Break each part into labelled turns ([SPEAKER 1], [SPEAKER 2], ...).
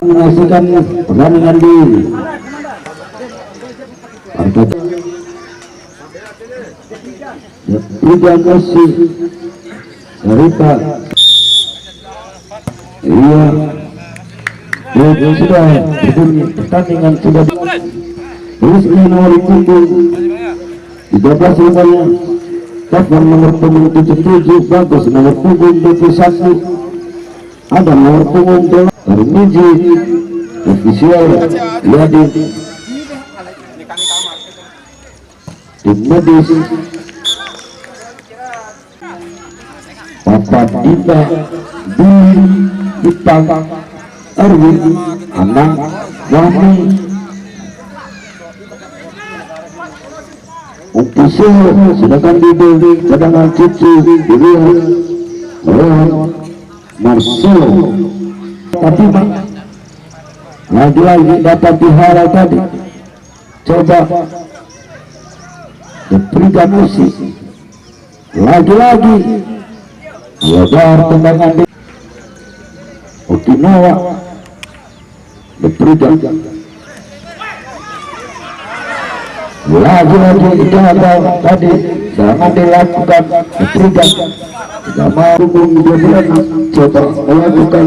[SPEAKER 1] menyaksikan pertandingan di tiga kasih dari Pak iya sudah pertandingan sudah terus ini nomor punggung 13 rupanya cover nomor punggung 77 bagus nomor punggung 21 ada nomor punggung dari Miji official Yadi tim medis Papa Dita Dwi Ipang Erwin Anang Wahmi official sedangkan di cadangan Cici Dirian Rohan Marcelo tapi lagi-lagi dapat dihalau tadi coba diberikan musik lagi-lagi wajar tendangan di Okinawa diberikan lagi-lagi gagal tadi jangan dilakukan diberikan tidak mau kemudian coba melakukan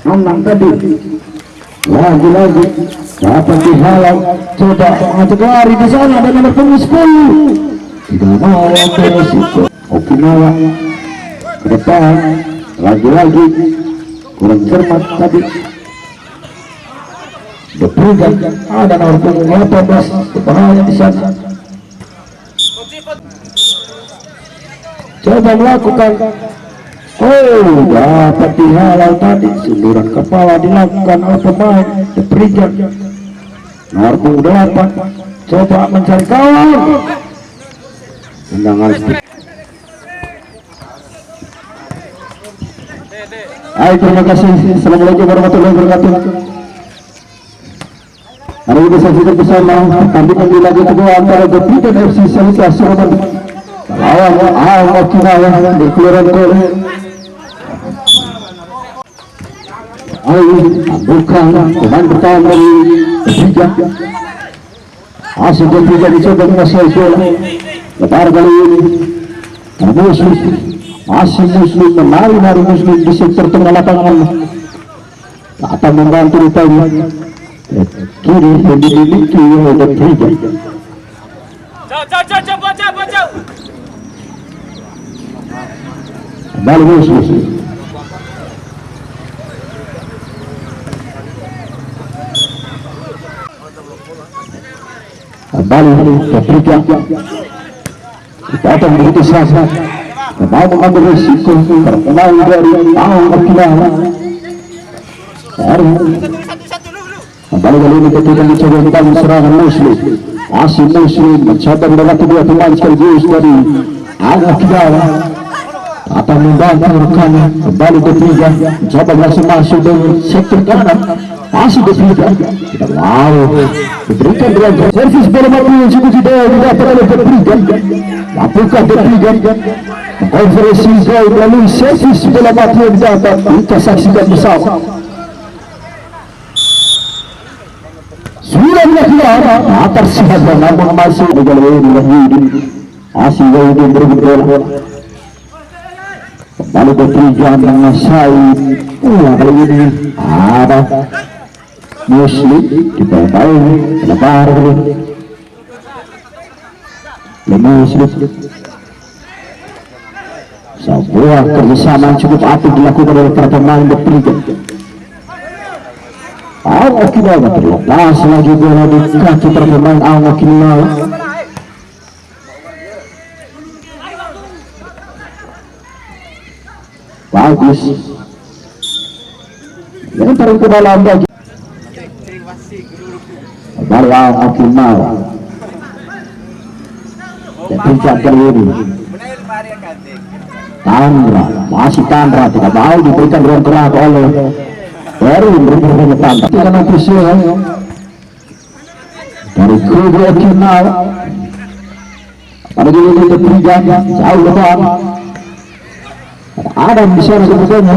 [SPEAKER 1] menang tadi lagi-lagi dapat dihalau coba mengajak lari di sana dan nomor punggung 10 tidak mau ambil resiko Okinawa ke depan lagi-lagi kurang cermat tadi diberikan ada nomor punggung 18 berbahaya di sana coba melakukan dapat dihalau tadi sunduran kepala dilakukan oleh pemain diberikan nomor punggung 8 coba mencari kawan tendangan terima kasih. Assalamualaikum warahmatullahi wabarakatuh. Hari ini saksikan bersama pertandingan di laga kedua antara Depikan FC Salika Surabaya lawan Okinawa di Kelurahan Kole. Bukan pemain pertahanan dari Depikan. Asal Depikan dicoba menguasai bola. Lebar kali ini masih Muslim menari Muslim di sektor tengah lapangan akan membantu rupanya kiri yang dimiliki oleh Depikan. Kembali Muslim kembali Depikan kita akan begitu saja mau mengambil risiko bermain dari Okinawa kembali kali ini ketika mencoba membangun serangan Muslim masih Muslim mencoba melewati dua pemain sekaligus dari Okinawa akan membantu rekannya kembali Depikan mencoba masuk dari sektor kanan masih Depikan tidak mau diberikan dengan servis bola mati yang cukup tidak didapat oleh Depikan apakah Depikan konferensi gol melalui servis bola mati yang didapat kita saksikan bersama sudah dilakukan atas siapa namun masih masih Wahidin berebut bola kembali Depikan menguasai kali ini ada Muslim kita tahu lebar Muslim sebuah kerjasama cukup apik dilakukan oleh para pemain Depikan. Okinawa terlepas lagi bola di kaki para pemain Okinawa. Bagus ini tarik ke dalam lagi bola Okinawa Depikan kali ini Tandra tidak mau diberikan ruang gerak oleh baru memberikan Tandra dengan ofisial dari kubu Okinawa pada gini Depikan jauh lebar Adam di sana sebetulnya.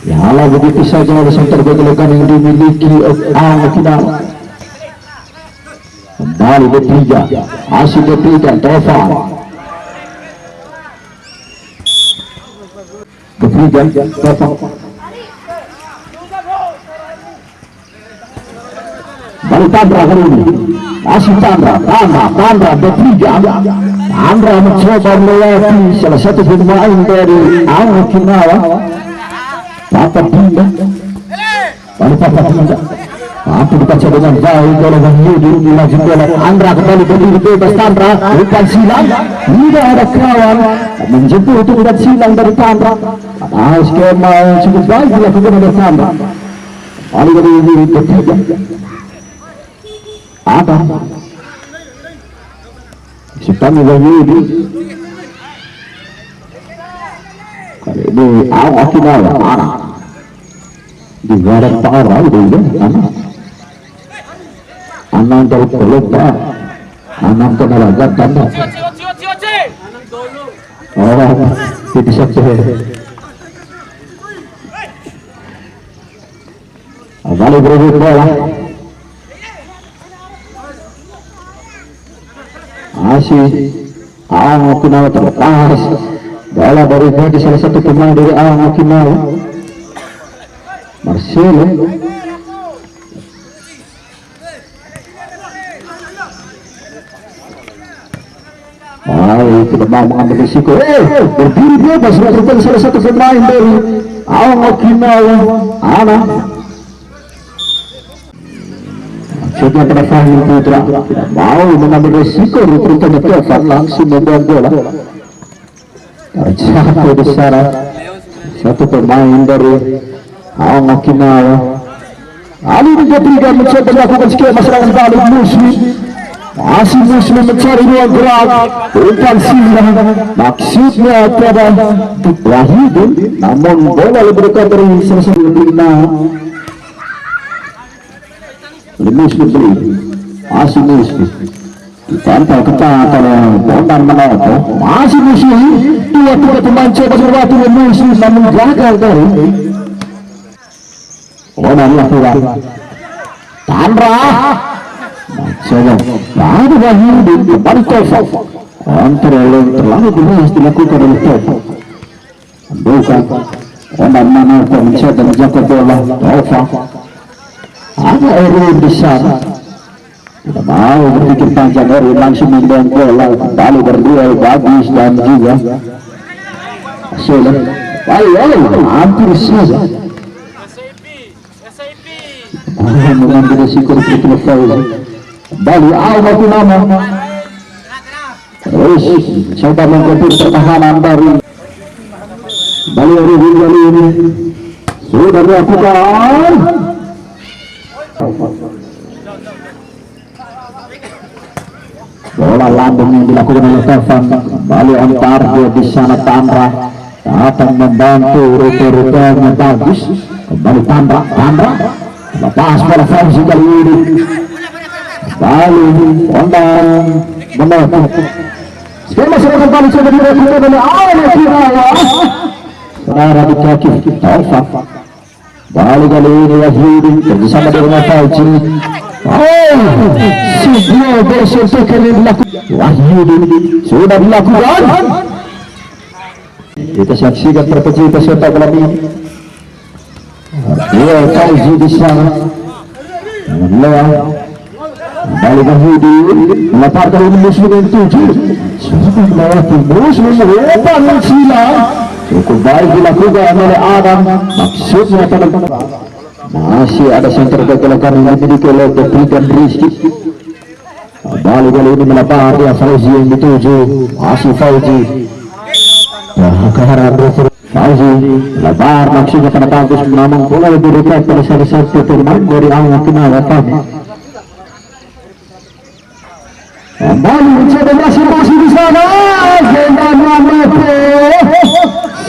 [SPEAKER 1] Ya Allah, begitu saja ada center kegelapan yang dimiliki Al-Qidal. Kembali bertiga, asik bertiga, Tovan bertiga, Tovan balik Tandra kali ini, asik Tandra bertiga. Tandra mencoba melewati salah satu pemain dari Al-Qidal. Papa Pindah mampu dibaca dengan baik oleh Wahyudi. Dilanjutkan oleh Andra, kembali berdiri bebas Tandra, bukan silang, tidak ada kawan menjemput untuk bukan silang dari Tandra. Ada skema yang cukup baik dilakukan oleh Tandra. Kali ini ketiga ada Sipani Wahyudi. Kali ini Al-Qidal arah di barat parah itu anak dari pelupa, anak tenaga tanda. Oh, itu saja. Balik berebut bola. Asih Al-Qidal terlepas. Bola dari bagi salah satu pemain dari Al-Qidal, Marcelo. Tidak mau mengambil risiko. Berdiri bebas melakukan salah satu pemain dari Al-Qidal. Anak maksudnya pada Fahim Putra tidak mau mengambil risiko. Rupanya Tovan langsung membuang bola. Terjatuh di sana satu pemain dari Al-Qidal. Ali Tiga mencoba melakukan skema serangan balik Muslim. Masih Muslim mencari ruang gerak, umpan silang, maksudnya pada Wahyudin, namun bola lebih dekat dari salah satu lima. Muslim beli, masih Muslim ditempel ketat oleh Bondan Manoto. Masih Muslim, dua pemain coba berbatu dengan Muslim, namun gagal dari Bondan lakukan Tandra. Coba ada Wahyudi kembali Tovan. Kontrol terlalu jelas dilakukan oleh Tovan. Bukan Bondan Manoto mencoba menjaga bola. Tovan ada Erwin di sana, tidak mau berpikir panjang. Erwin langsung membuang bola. Kembali berdua bagus dan juga sudah hampir saja mengambil risiko untuk Fauzi. Kembali Al-Qidal terus coba mengikuti pertahanan dari kembali Erwin kali ini sudah dilakukan. Bola lambung yang dilakukan oleh Tovan. Kembali antar dia di sana. Tandra datang membantu, rute-rutenya bagus. Kembali Tandra lepas bola Fauzi kali ini. Kembali Bondan Manoto. Skema serangan balik coba dilakukan oleh Al-Qidal. Saudara di kaki Tovan. Balik kali ini Wahyudi bersama dengan Fauzi. Sebuah bersentuhan yang dilakukan Wahyudi sudah dilakukan. Kita saksikan perpecahan peserta malam ini. Dia Fauzi di sana. Kembali Wahyudi melemparkan ini Muslim yang 7. Sudah melewati Muslim umpan silang. Cukup baik dilakukan oleh Adam. Maksudnya pada masih ada center kegelapan yang dimiliki oleh Deprigan Rizky. Kembali kali ini melempar dia Fauzi yang dituju. Masih Fauzi. Keharap Fauzi lebar maksudnya pada bagus, namun bola lebih dekat pada salah satu pemain dari Al-Qidal. Kembali mencoba masih di sana.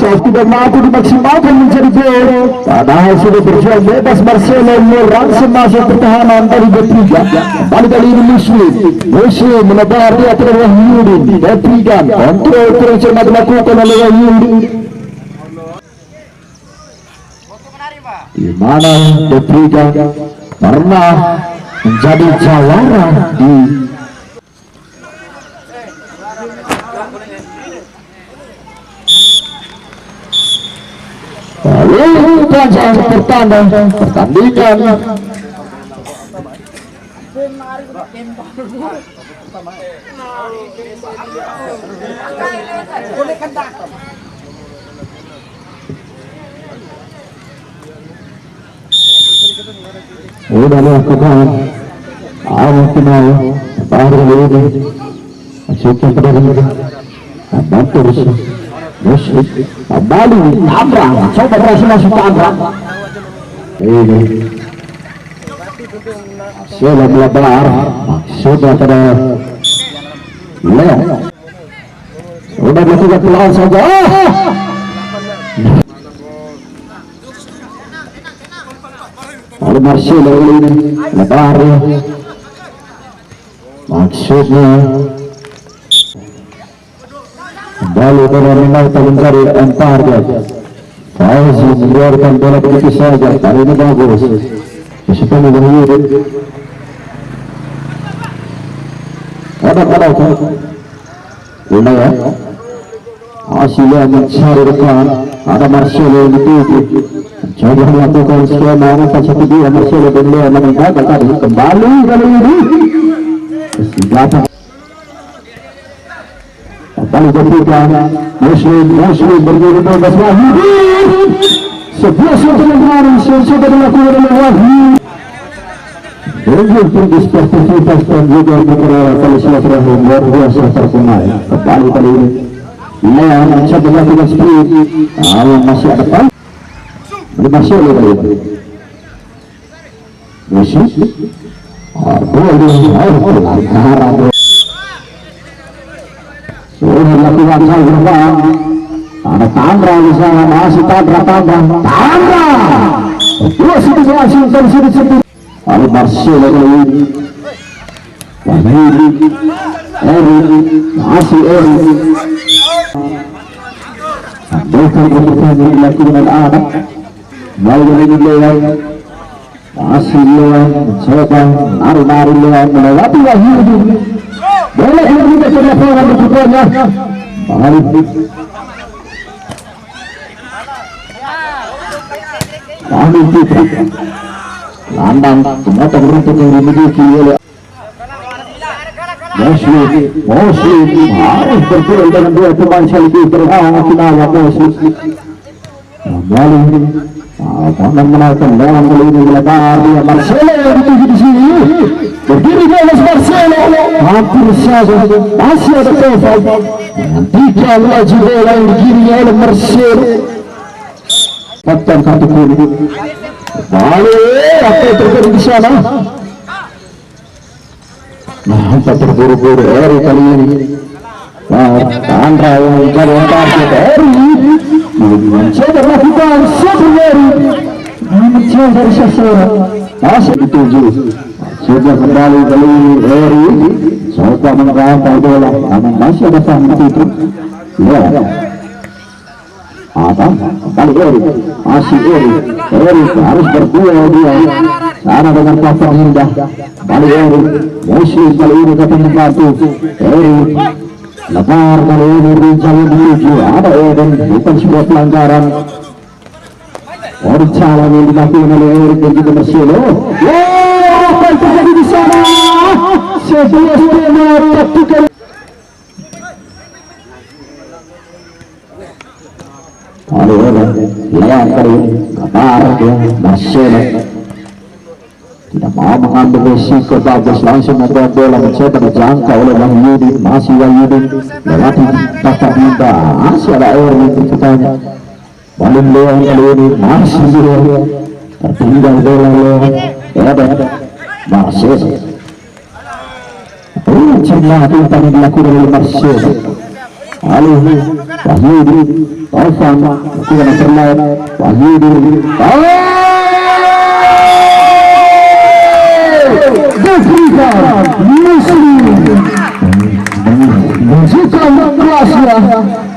[SPEAKER 1] Tidak mampu dimaksimalkan menjadi gol. Padahal sudah berjuang bebas. Marcelo merangsek masuk pertahanan dari Deprigan. Kembali kali ini Muslim menebar di atas Wahyudi. Deprigan kontrol terus cermat dilakukan oleh Wahyudi. di mana Depriga pernah menjadi jawara di pelajaran pertandingan. Udah melakukan awal final baru ini asyik terjadi terus musik kembali tabrak coba berhasil masuk tabrak ini sudah melebar sudah pada Leo sudah melakukan pelan saja oleh Marcelo ini lebar maksudnya kembali bola Ronaldo mencari emparnya Fauzi mengeluarkan bola begitu saja kali ini bagus sesuatu yang hidup ada ini ya hasilnya mencari depan ada Marcelo yang dituju coba melakukan skema 4-1-2 Marcelo dan Leo menanggapi tadi kembali kali ini dapat kembali ketika Muslim berdiri bebas Wahyu sebuah suatu yang kemarin sudah dilakukan oleh Wahyu dengan tinggi sportivitas dan juga beberapa kali silaturahim luar biasa terkenal kembali kali ini Leo mencoba melakukan sprint yang masih ada depan masih oleh kali ini Muslim sudah dilakukan sang ada Tandra di sana masih Tandra dua situasi tersebut oleh Marcelo ini Eri masih Eri bukan kebutuhan yang dilakukan anak baru ini Leo masih Leo mencoba lari Leo melewati Wahyu boleh kita sudah pernah berputarnya balik kami kita landang jembatan rumput yang dimiliki oleh Muslim harus berduel dengan dua pemain sekaligus berangkat final Muslim kembali akan menaikan dalam kali ini melebar dia Marcelo yang dituju di sini berdiri di atas Marcelo hampir saja masih ada Kovac tiga laju bola yang digiringnya oleh Marcelo kapten kartu kuning balik apa yang terjadi di sana nampak terburu-buru Eri kali ini Andra yang mencari target Eri mencoba melakukan Eri mencoba dari sasaran masih dituju sudah kembali kali Eri coba mengambil bola namun masih ada Fahmi itu ya kembali Eri masih Eri harus berdua dia sana dengan Fahmi Indah kembali Eri Muslim kali ini dapat membantu Eri lebar kali ini Rizal menuju ada Eden bukan sebuah pelanggaran Orcalan yang dilakukan oleh Eri dan juga Marcelo apa yang terjadi di sana sebuah skema taktikal Leon kali ini kabar dia Marcelo tidak mau mengambil risiko bagus langsung membuat bola mencoba dijangkau oleh Wahyudi masih Wahyudi lewati Kakak Dinda masih ada air yang bertanya Walin Leon kali ini masih Leon tertinggal bola Leon ada Marcelo jumlah tintan yang dilakukan oleh Marcelo lalu Wahyudi Taufan lakukan yang terlain Wahyudi Muslim menunjukkan kelasnya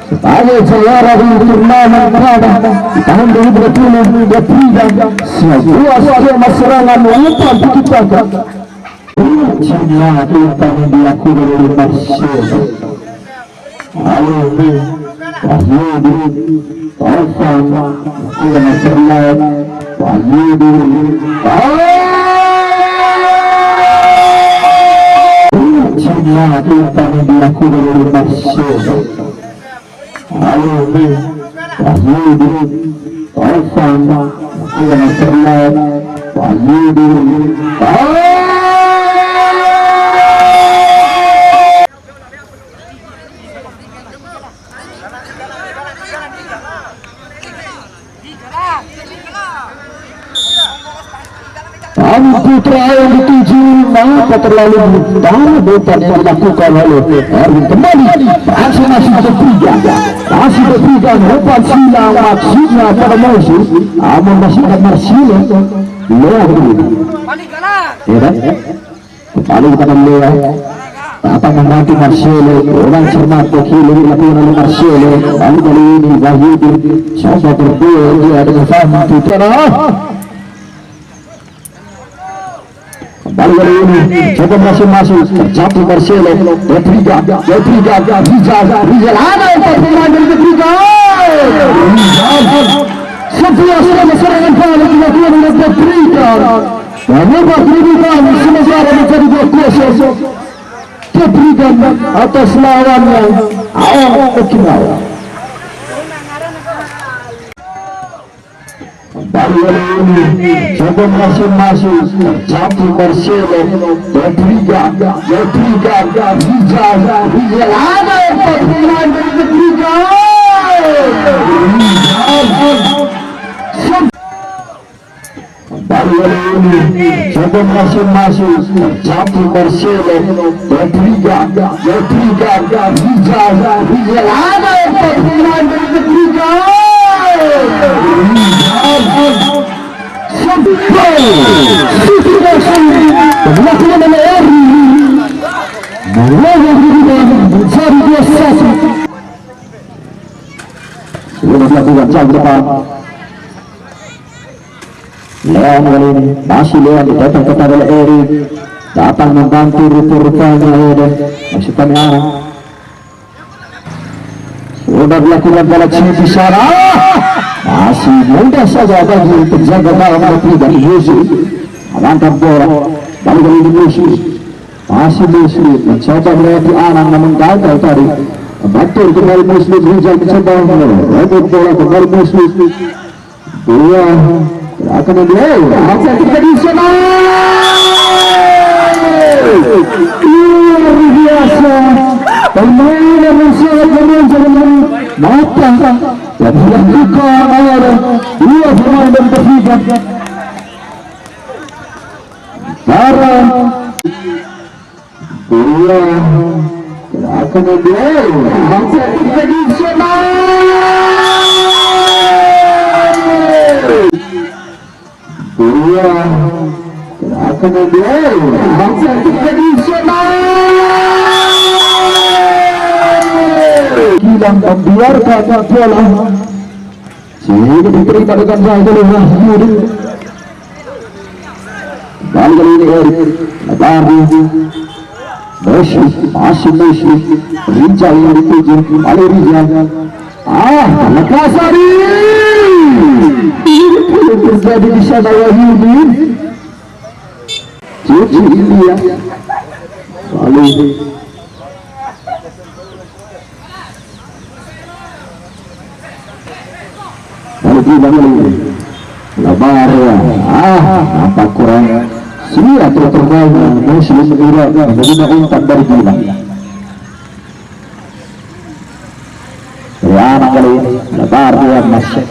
[SPEAKER 1] sebagai juara di turnamen Prada di tahun 2023 sebuah skema serangan umpan diciptakan jumlah kita dilakukan oleh Marcelo. Wahyudi Taufan dengan serlat Wahyudi jumlah kita dilakukan oleh Marcelo. Wahyudi Taufan dengan serlat Wahyudi putra yang dituju maka terlalu mudah bukan yang dilakukan oleh Erwin kembali masih bertiga umpan silang maksudnya pada musuh namun masih ada Marcelo Lea kembali kepada Lea datang membantu Marcelo orang cermat kiri dilakukan oleh Marcelo lalu kali ini Wahyudi coba berdua dia dengan Fahmi putra kali ini coba masuk terjatuh Marcelo Rizal ada empat pemain dari ketiga sebuah serangan balik dilakukan oleh Rizal dan membuat kedudukan sementara menjadi 2-0 Rizal atas lawannya Awang Okinawa. Kembali ini coba masuk terjatuh Marcelo Rizal ada empat pemain dari ketiga kembali ini coba masuk terjatuh Marcelo Rizal ada empat pemain dari ketiga berlakukan oleh Eri melawan kedudukan menjadi 2-1 sudah dilakukan jam depan Leon kali ini masih Leon didatang kepada oleh Eri datang membantu rupa-rupanya Eden maksud kami arah sudah dilakukan bola di sana masih mudah saja bagi penjaga gawang dari Yesus mengangkat bola balik kali ini masih Muslim mencoba melewati Anang namun gagal tadi betul kembali Muslim Rizal mencoba rebut bola kembali Muslim dua akan dia masih kita di sana luar biasa pemain yang sangat menonjol mata dan dilakukan oleh dua pemain dari Persija para dua akan dia masih kita di sana dua akan dia masih kita di sana hilang membiarkan bola sehingga diterima dengan baik oleh Wahyudi kali ini Erik Nabari masih Rizal yang dituju oleh Rizal Lakasari ini terjadi di sana Wahyudi Cici India lalu lebar ya nampak kurang siap terbaik Muslim Irak menjadi umpan dari Gilang Riana kali ini lebar ya masuk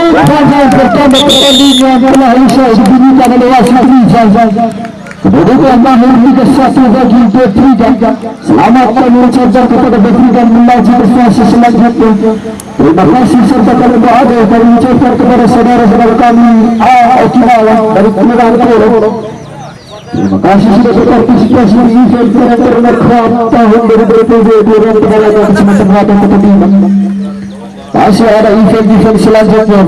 [SPEAKER 1] umpan yang pertama pertandingan adalah Isa dibunyikan oleh Wahyudi kedudukan mahir Liga 1 bagi Persija. Selamat kami mengucapkan kepada Persija melaju ke fase selanjutnya. Terima kasih serta kami berada kami mengucapkan kepada saudara-saudara kami Okinawa dari Kelurahan Koro Terima kasih sudah berpartisipasi di event Corner Cup tahun 2022 Duran Kepala Kecamatan Watan Kota Timur. Masih ada event-event selanjutnya.